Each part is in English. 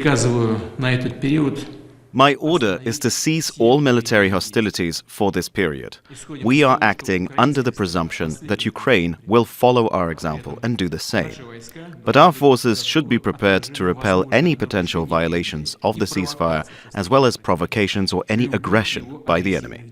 Приказываю на этот период. My order is to cease all military hostilities for this period. We are acting under the presumption that Ukraine will follow our example and do the same. But our forces should be prepared to repel any potential violations of the ceasefire, as well as provocations or any aggression by the enemy.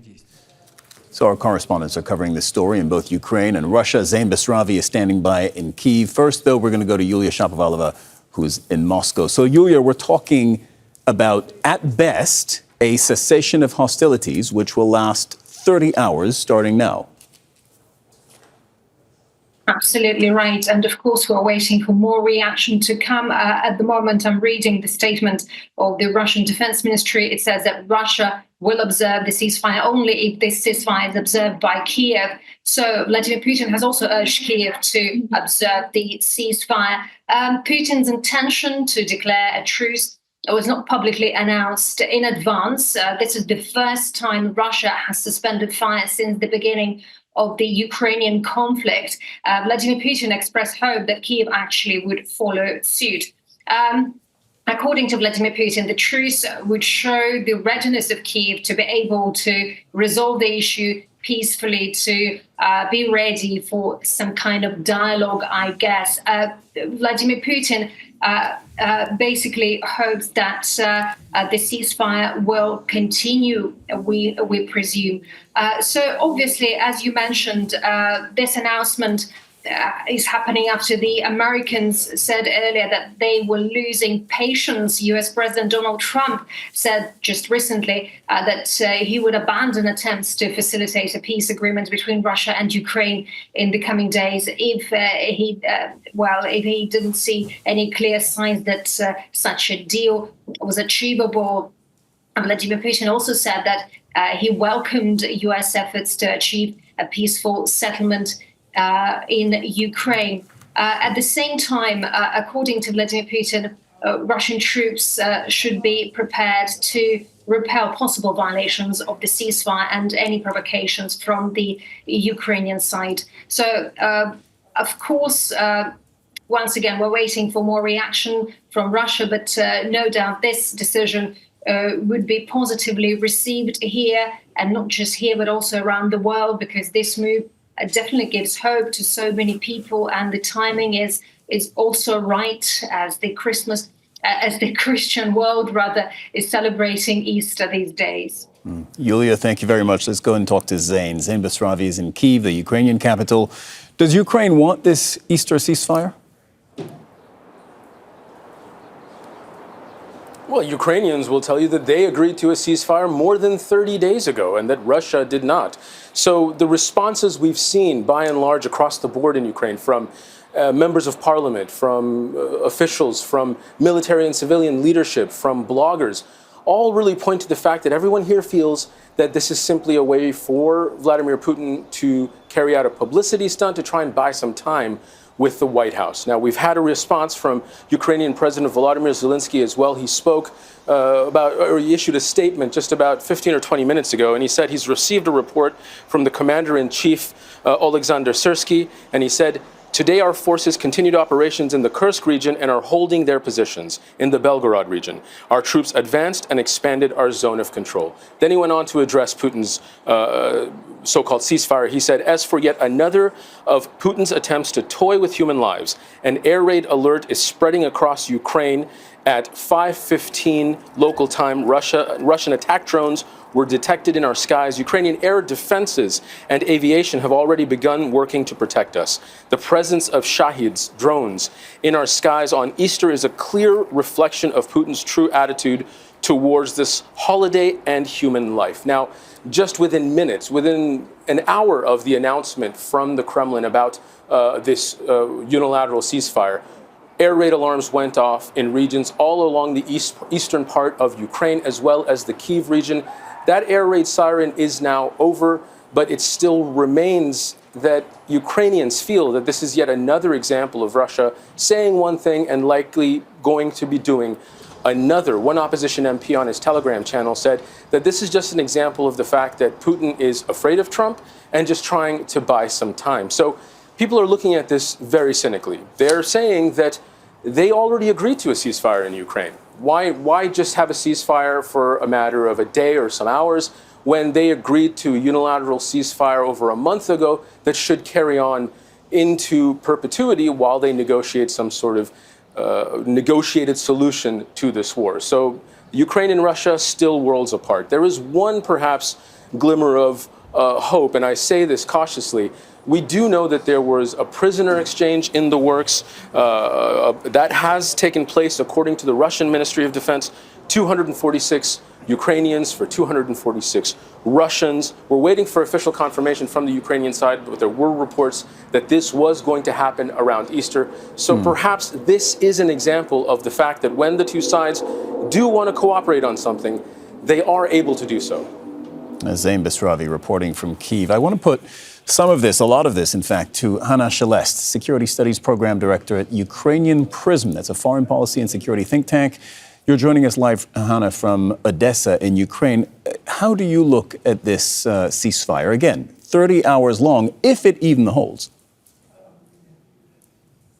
So our correspondents are covering this story in both Ukraine and Russia. Zein Basravi is standing by in Kyiv. First, though, we're going to go to Yulia Shapovalova, who's in Moscow. So, Yulia, we're talking about, at best, a cessation of hostilities, which will last 30 hours starting now. Absolutely right. And of course, we're waiting for more reaction to come. At the moment, I'm reading the statement of the Russian Defense Ministry. It says that Russia will observe the ceasefire only if this ceasefire is observed by Kyiv. So Vladimir Putin has also urged Kyiv to observe the ceasefire. Putin's intention to declare a truce was not publicly announced in advance. This is the first time Russia has suspended fire since the beginning of the Ukrainian conflict. Vladimir Putin expressed hope that Kyiv actually would follow suit. According to Vladimir Putin, the truce would show the readiness of Kyiv to be able to resolve the issue peacefully, to be ready for some kind of dialogue, I guess. Vladimir Putin basically hopes that the ceasefire will continue, we presume. So obviously, as you mentioned, this announcement is happening after the Americans said earlier that they were losing patience. US President Donald Trump said just recently that he would abandon attempts to facilitate a peace agreement between Russia and Ukraine in the coming days if he didn't see any clear signs that such a deal was achievable. Vladimir Putin also said that he welcomed US efforts to achieve a peaceful settlement in Ukraine. At the same time, according to Vladimir Putin, Russian troops should be prepared to repel possible violations of the ceasefire and any provocations from the Ukrainian side. So, of course, once again, we're waiting for more reaction from Russia, but no doubt this decision would be positively received here, and not just here, but also around the world, because this move definitely gives hope to so many people, and the timing is also right as the Christian world is celebrating Easter these days. Yulia, thank you very much. Let's go and talk to Zein. Zein Basravi is in Kyiv, the Ukrainian capital. Does Ukraine want this Easter ceasefire? Well, Ukrainians will tell you that they agreed to a ceasefire more than 30 days ago and that Russia did not. So the responses we've seen by and large across the board in Ukraine from members of parliament, from officials, from military and civilian leadership, from bloggers, all really point to the fact that everyone here feels that this is simply a way for Vladimir Putin to carry out a publicity stunt to try and buy some time with the White House. Now, we've had a response from Ukrainian President Volodymyr Zelenskyy as well. He spoke he issued a statement just about 15 or 20 minutes ago, and he said he's received a report from the Commander-in-Chief, Alexander Syrsky, and he said, "Today our forces continued operations in the Kursk region and are holding their positions in the Belgorod region. Our troops advanced and expanded our zone of control." Then he went on to address Putin's so-called ceasefire. He said, "As for yet another of Putin's attempts to toy with human lives, an air raid alert is spreading across Ukraine at 5:15 local time. Russian attack drones were detected in our skies. Ukrainian air defenses and aviation have already begun working to protect us. The presence of Shahed's drones in our skies on Easter is a clear reflection of Putin's true attitude towards this holiday and human life." Now, just within minutes, within an hour of the announcement from the Kremlin about this unilateral ceasefire, air raid alarms went off in regions all along the eastern part of Ukraine, as well as the Kyiv region. That air raid siren is now over, but it still remains that Ukrainians feel that this is yet another example of Russia saying one thing and likely going to be doing another. One opposition MP on his Telegram channel said that this is just an example of the fact that Putin is afraid of Trump and just trying to buy some time. So people are looking at this very cynically. They're saying that they already agreed to a ceasefire in Ukraine. Why just have a ceasefire for a matter of a day or some hours when they agreed to a unilateral ceasefire over a month ago that should carry on into perpetuity while they negotiate some sort of negotiated solution to this war? So Ukraine and Russia still worlds apart. There is one perhaps glimmer of hope, and I say this cautiously. We do know that there was a prisoner exchange in the works that has taken place, according to the Russian Ministry of Defense. 246 Ukrainians for 246 Russians. We're waiting for official confirmation from the Ukrainian side, but there were reports that this was going to happen around Easter. So perhaps this is an example of the fact that when the two sides do want to cooperate on something, they are able to do so. Zein Basravi reporting from Kyiv. I want to put some of this, a lot of this, in fact, to Hanna Shelest, Security Studies Program Director at Ukrainian Prism. That's a foreign policy and security think tank. You're joining us live, Hanna, from Odesa in Ukraine. How do you look at this ceasefire? Again, 30 hours long, if it even holds.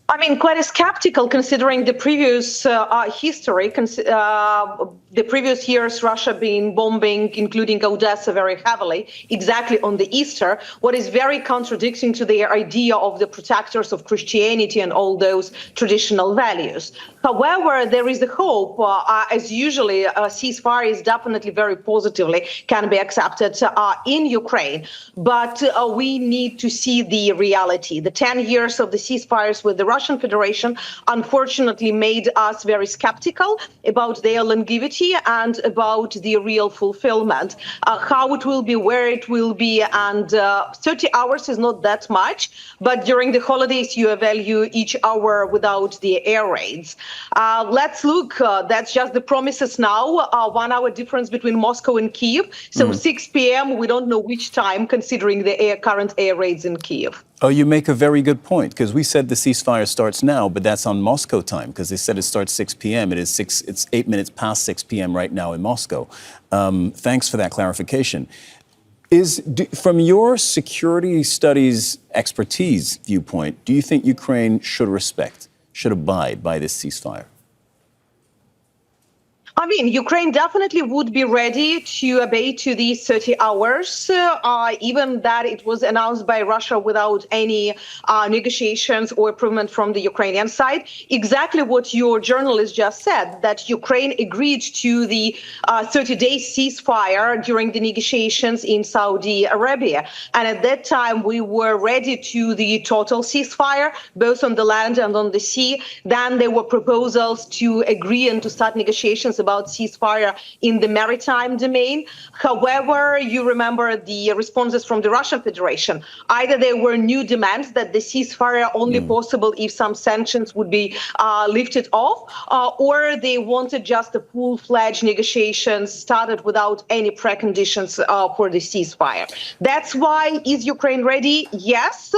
I mean, quite skeptical considering the previous history, the previous years, Russia been bombing, including Odesa, very heavily, exactly on the Easter, what is very contradicting to the idea of the protectors of Christianity and all those traditional values. However, there is a hope, as usually, a ceasefire is definitely very positively can be accepted in Ukraine. But we need to see the reality. The 10 years of the ceasefires with the Russian Federation, unfortunately, made us very skeptical about their longevity and about the real fulfillment, how it will be, where it will be. And 30 hours is not that much, but during the holidays, you value each hour without the air raids. Let's look, that's just the promises now, 1 hour difference between Moscow and Kyiv. So 6 p.m., we don't know which time, considering the current air raids in Kyiv. Oh, you make a very good point, because we said the ceasefire starts now, but that's on Moscow time, because they said it starts 6 p.m. It's 8 minutes past 6 p.m. right now in Moscow. Thanks for that clarification. From your security studies expertise viewpoint, do you think Ukraine should abide by this ceasefire? I mean, Ukraine definitely would be ready to obey to these 30 hours, even that it was announced by Russia without any negotiations or improvement from the Ukrainian side. Exactly what your journalist just said, that Ukraine agreed to the 30-day ceasefire during the negotiations in Saudi Arabia. And at that time, we were ready to the total ceasefire, both on the land and on the sea. Then there were proposals to agree and to start negotiations about ceasefire in the maritime domain. However, you remember the responses from the Russian Federation. Either there were new demands that the ceasefire only possible if some sanctions would be lifted off, or they wanted just a full-fledged negotiations started without any preconditions for the ceasefire. That's why, is Ukraine ready? Yes,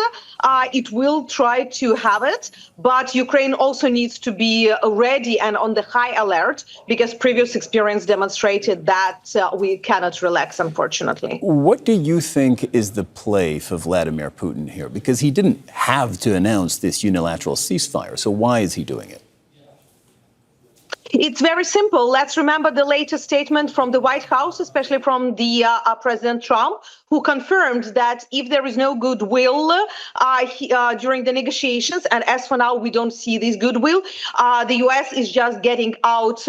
it will try to have it, but Ukraine also needs to be ready and on the high alert, because previous experience demonstrated that we cannot relax, unfortunately. What do you think is the play for Vladimir Putin here? Because he didn't have to announce this unilateral ceasefire, so why is he doing it? It's very simple. Let's remember the latest statement from the White House, especially from the President Trump, who confirmed that if there is no goodwill during the negotiations, and as for now we don't see this goodwill, the U.S. is just getting out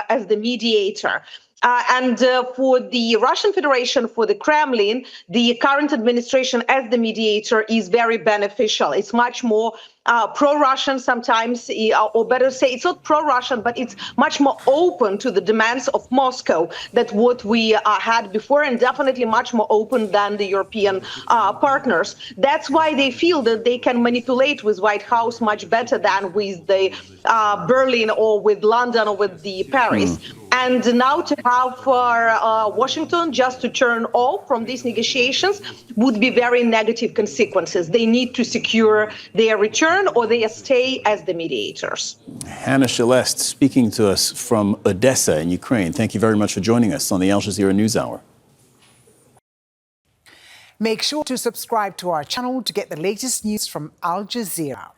as the mediator. And for the Russian Federation, for the Kremlin, the current administration as the mediator is very beneficial. It's much more pro-Russian sometimes, or better say, it's not pro-Russian, but it's much more open to the demands of Moscow than what we had before, and definitely much more open than the European partners. That's why they feel that they can manipulate with White House much better than with the Berlin or with London or with the Paris. And now to have Washington just to turn off from these negotiations would be very negative consequences. They need to secure their return or their stay as the mediators. Hanna Shelest speaking to us from Odesa in Ukraine. Thank you very much for joining us on the Al Jazeera NewsHour. Make sure to subscribe to our channel to get the latest news from Al Jazeera.